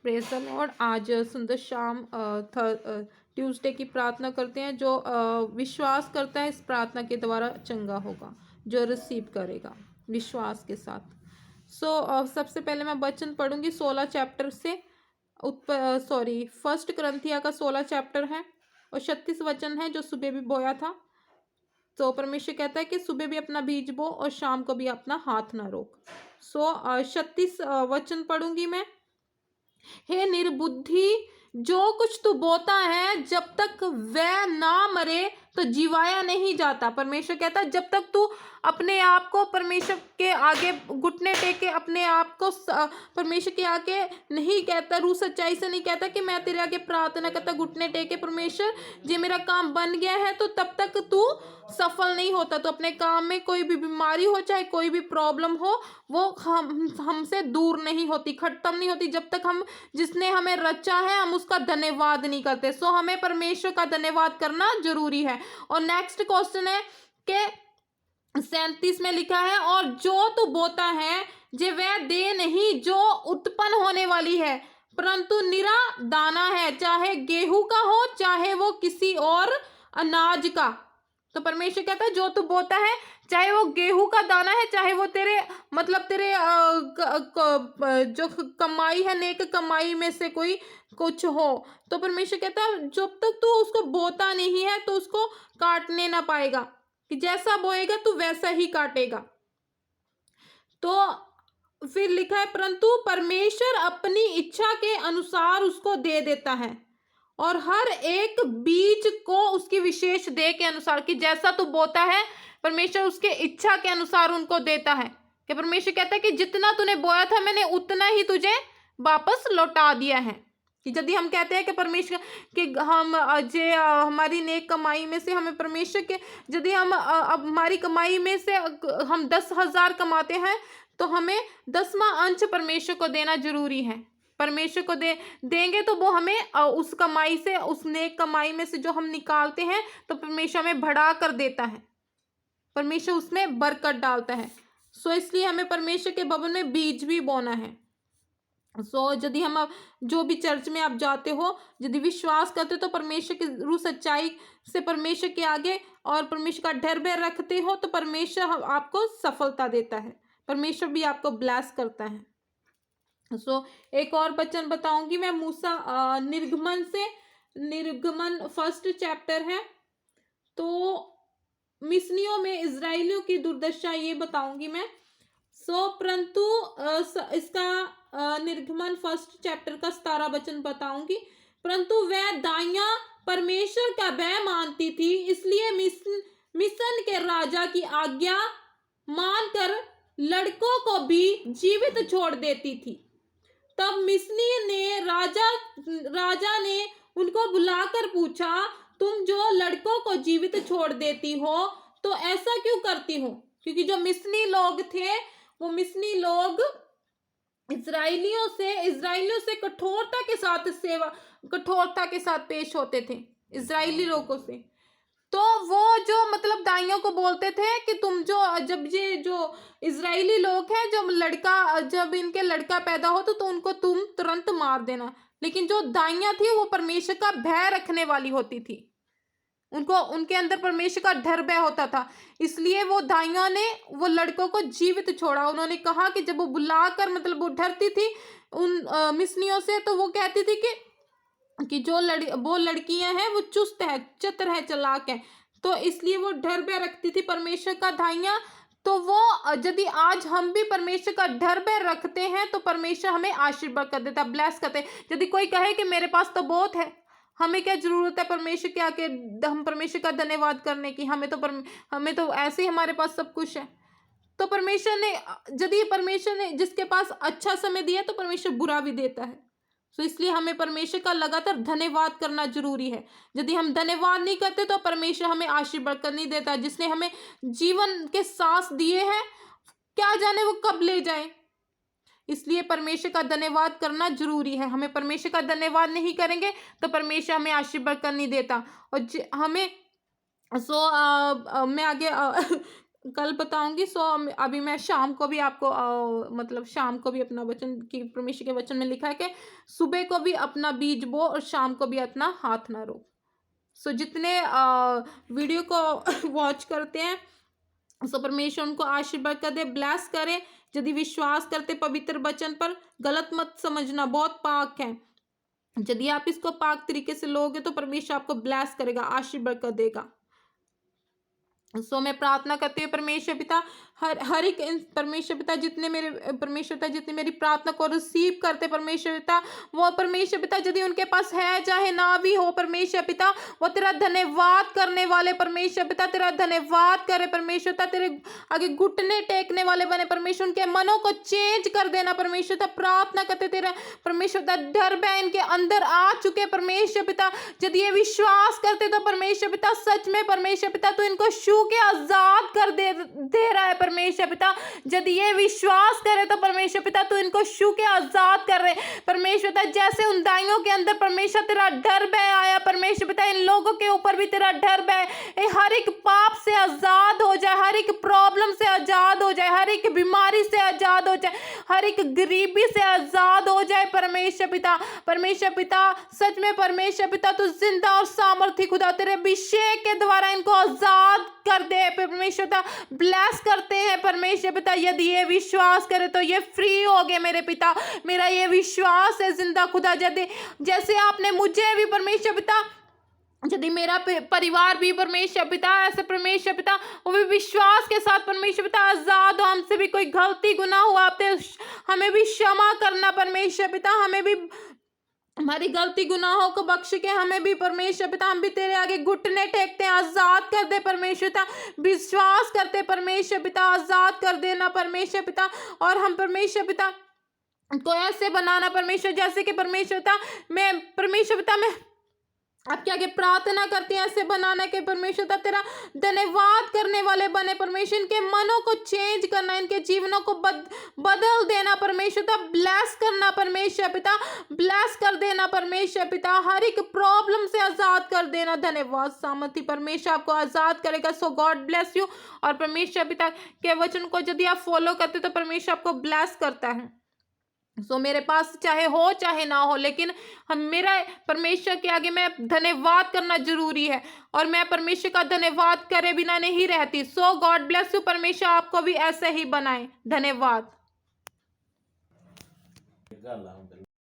Praise the Lord. आज सुंदर शाम ट्यूसडे की प्रार्थना करते हैं। जो विश्वास करता है इस प्रार्थना के द्वारा चंगा होगा, जो रिसीव करेगा विश्वास के साथ। सबसे पहले मैं वचन पढ़ूंगी 16 चैप्टर से। फर्स्ट करंथिया का 16 चैप्टर है और 36 वचन है, जो सुबह भी बोया था। तो परमेश्वर कहता है कि सुबह भी अपना बीज बो और शाम को भी अपना हाथ ना रोक। 36 वचन पढ़ूंगी मैं। हे निर्बुद्धि, जो कुछ तू बोता है जब तक वह ना मरे तो जीवाया नहीं जाता। परमेश्वर कहता है जब तक तू अपने आप को परमेश्वर के आगे घुटने टेक के अपने आप को परमेश्वर के आगे नहीं कहता, रूह सच्चाई से नहीं कहता कि मैं तेरे आगे प्रार्थना करता घुटने टेक के परमेश्वर ये मेरा काम बन गया है, तो तब तक तू सफल नहीं होता। तो अपने काम में कोई भी बीमारी हो, चाहे कोई भी प्रॉब्लम हो, वो हमसे दूर नहीं होती, खत्म नहीं होती जब तक हम जिसने हमें रचा है हम उसका धन्यवाद नहीं करते। हमें परमेश्वर का धन्यवाद करना जरूरी है। और नेक्स्ट क्वेश्चन है कि 37 में लिखा है, और जो तू बोता है जे वह दे नहीं जो उत्पन्न होने वाली है, परंतु निरा दाना है, चाहे गेहूं का हो चाहे वो किसी और अनाज का। तो परमेश्वर कहता है जो तू बोता है, चाहे वो गेहूं का दाना है, चाहे वो तेरे तेरे जो कमाई है, नेक कमाई में से कोई कुछ हो, तो परमेश्वर कहता है जब तक तू उसको बोता नहीं है तो उसको काटने ना पाएगा, कि जैसा बोएगा तू वैसा ही काटेगा। तो फिर लिखा है, परंतु परमेश्वर अपनी इच्छा के अनुसार उसको दे देता है, और हर एक बीज को उसकी विशेष देह के अनुसार, कि जैसा तू बोता है परमेश्वर उसके इच्छा के अनुसार उनको देता है। कि परमेश्वर कहता है कि जितना तूने बोया था मैंने उतना ही तुझे वापस लौटा दिया है। कि यदि हम कहते हैं कि परमेश्वर कि हम हमारी नेक कमाई में से हमें परमेश्वर के, यदि हम हमारी कमाई में से हम 10,000 कमाते हैं तो हमें 10वां अंश परमेश्वर को देना जरूरी है। परमेश्वर को देंगे तो वो हमें उस कमाई से, उस नेक कमाई में से जो हम निकालते हैं तो परमेश्वर हमें बढ़ा कर देता है, परमेश्वर उसमें बरकत डालता है। इसलिए हमें परमेश्वर के भवन में बीज भी बोना है। यदि हम जो भी चर्च में आप जाते हो, यदि विश्वास करते हो तो परमेश्वर की रूह सच्चाई से परमेश्वर के आगे और परमेश्वर का डर भय रखते हो तो परमेश्वर आपको सफलता देता है, परमेश्वर भी आपको ब्लेस करता है। एक और वचन बताऊंगी मैं मूसा निर्गमन से। निर्गमन फर्स्ट चैप्टर है। तो मिस्रियों में इजराइलियों की दुर्दशा ये बताऊंगी मैं। परंतु इसका निर्गमन फर्स्ट चैप्टर का 17 वचन बताऊंगी। परंतु वह दाइयां परमेश्वर का भय मानती थी, इसलिए मिस्र के राजा की आज्ञा मानकर लड़कों को भी जीवित छोड़ देती थी। तब मिस्री ने राजा ने उनको बुलाकर पूछा, तुम जो लड़कों को जीवित छोड़ देती हो तो ऐसा क्यों करती हो? क्योंकि जो मिस्री लोग थे वो मिस्री लोग इजराइलियों से कठोरता के साथ पेश होते थे, इजराइली लोगों से। तो वो जो दाइयों को बोलते थे कि तुम जब ये जो इजराइली लोग हैं, जब इनके लड़का पैदा हो तो उनको तुम तुरंत मार देना। लेकिन जो दाइयां थी वो परमेश्वर का भय रखने वाली होती थी, उनके अंदर परमेश्वर का डर भय होता था, इसलिए वो दाइयों ने वो लड़कों को जीवित छोड़ा। उन्होंने कहा कि जब वो बुलाकर वो डरती थी उन मिस्रियों से, तो वो कहती थी कि वो लड़कियां हैं वो चुस्त है, चतुर है, चालाक है, तो इसलिए वो डर भय रखती थी परमेश्वर का दाइयां। तो वो यदि आज हम भी परमेश्वर का डर भय रखते हैं तो परमेश्वर हमें आशीर्वाद कर देता, ब्लेस करते हैं। यदि कोई कहे कि मेरे पास तो बहुत है, हमें क्या जरूरत है परमेश्वर के आके हम परमेश्वर का धन्यवाद करने की, हमें तो ऐसे ही हमारे पास सब कुछ है। तो यदि परमेश्वर ने जिसके पास अच्छा समय दिया तो परमेश्वर बुरा भी देता है। इसलिए हमें परमेश्वर का लगातार धन्यवाद करना जरूरी है। यदि हम धन्यवाद नहीं करते तो परमेश्वर हमें आशीर्वाद कर नहीं देता। जिसने हमें जीवन के सांस दिए हैं, क्या जाने वो कब ले जाए, इसलिए परमेश्वर का धन्यवाद करना जरूरी है। हमें परमेश्वर का धन्यवाद नहीं करेंगे तो परमेश्वर हमें आशीर्वाद कर नहीं देता। और हमें मैं आगे कल बताऊंगी। सो अभी मैं शाम को भी आपको मतलब शाम को भी अपना वचन की परमेश्वर के वचन में लिखा है कि सुबह को भी अपना बीज बो और शाम को भी अपना हाथ ना रोक। सो जितने वीडियो को वॉच करते हैं, सो परमेश्वर उनको आशीर्वाद कर दे, ब्लेस करे। यदि विश्वास करते पवित्र वचन पर, गलत मत समझना, बहुत पाक है। यदि आप इसको पाक तरीके से लोगे तो परमेश्वर आपको ब्लेस करेगा, आशीर्वाद कर देगा। सो मैं प्रार्थना करती हूँ परमेश्वर पिता, हर एक परमेश्वर पिता जितने मेरे परमेश्वर पिता जितने मेरी प्रार्थना को रिसीव करते परमेश्वर पिता, वो परमेश्वर पिता यदि उनके पास है चाहे ना भी हो परमेश्वर पिता, वो तेरा धन्यवाद करने वाले परमेश्वर पिता, तेरा धन्यवाद करे परमेश्वर पिता, तेरे आगे घुटने टेकने वाले बने परमेश्वर, उनके मनों को चेंज कर देना परमेश्वर पिता। प्रार्थना करते तेरा परमेश्वर पिता, डर भय इनके अंदर आ चुके परमेश्वर पिता, यदि ये विश्वास करते तो परमेश्वर पिता सच में परमेश्वर पिता तू इनको छू के आजाद कर दे रहा है परमेश्वर पिता। यदि ये विश्वास करे तो परमेश्वर पिता तू इनको छू के आजाद कर रहे परमेश्वर पिता। जैसे उन दाइयों के अंदर परमेश्वर तेरा डर भय आया परमेश्वर पिता, इन लोगों के ऊपर भी तेरा डर भय, हर एक पाप से आजाद हो जाए, हर एक प्रॉब्लम से आजाद हो जाए, हर एक बीमारी से आजाद हो जाए, हर एक गरीबी से आजाद हो जाए परमेश्वर पिता। परमेश्वर पिता सच में परमेश्वर पिता तू जिंदा और सामर्थी खुदा, तेरे अभिषेक के द्वारा इनको आजाद कर दे परमेश्वर पिता। ब्लेस करते हैं परमेश्वर पिता, यदि ये विश्वास करे तो ये फ्री हो गए मेरे पिता। मेरा ये विश्वास है जिंदा खुदा, यदि जैसे आपने मुझे भी परमेश्वर पिता, यदि मेरा परिवार भी परमेश्वर पिता ऐसे परमेश्वर पिता वो भी विश्वास के साथ परमेश्वर पिता आजाद हो, हमसे भी कोई गलती गुनाह हुआ आपने हमें भी क्षमा करना परमेश्वर पिता, हमें भी हमारी गलती गुनाहों को बख्श के हमें भी परमेश्वर पिता, हम भी तेरे आगे घुटने टेकते हैं, आजाद कर दे परमेश्वर पिता। विश्वास करते परमेश्वर पिता, आजाद कर देना परमेश्वर पिता। और हम परमेश्वर पिता को ऐसे बनाना परमेश्वर जैसे कि परमेश्वर पिता मैं परमेश्वर पिता मैं आपके आगे प्रार्थना करते हैं, ऐसे बनाना के परमेश्वर पिता तेरा धन्यवाद करने वाले बने परमेश्वर। इनके मनों को चेंज करना, इनके जीवनों को बदल देना परमेश्वर पिता, ब्लेस करना परमेश्वर पिता, ब्लेस कर देना परमेश्वर पिता, हर एक प्रॉब्लम से आजाद कर देना। धन्यवाद सामर्थी परमेश्वर आपको आजाद करेगा। सो गॉड ब्लेस यू। और परमेश्वर पिता के वचन को यदि आप फॉलो करते तो परमेश्वर आपको ब्लेस करता है। सो मेरे पास चाहे हो चाहे ना हो, लेकिन हम मेरा परमेश्वर के आगे मैं धन्यवाद करना जरूरी है, और मैं परमेश्वर का धन्यवाद करे बिना नहीं रहती। सो गॉड ब्लेस यू। परमेश्वर आपको भी ऐसे ही बनाए। धन्यवाद।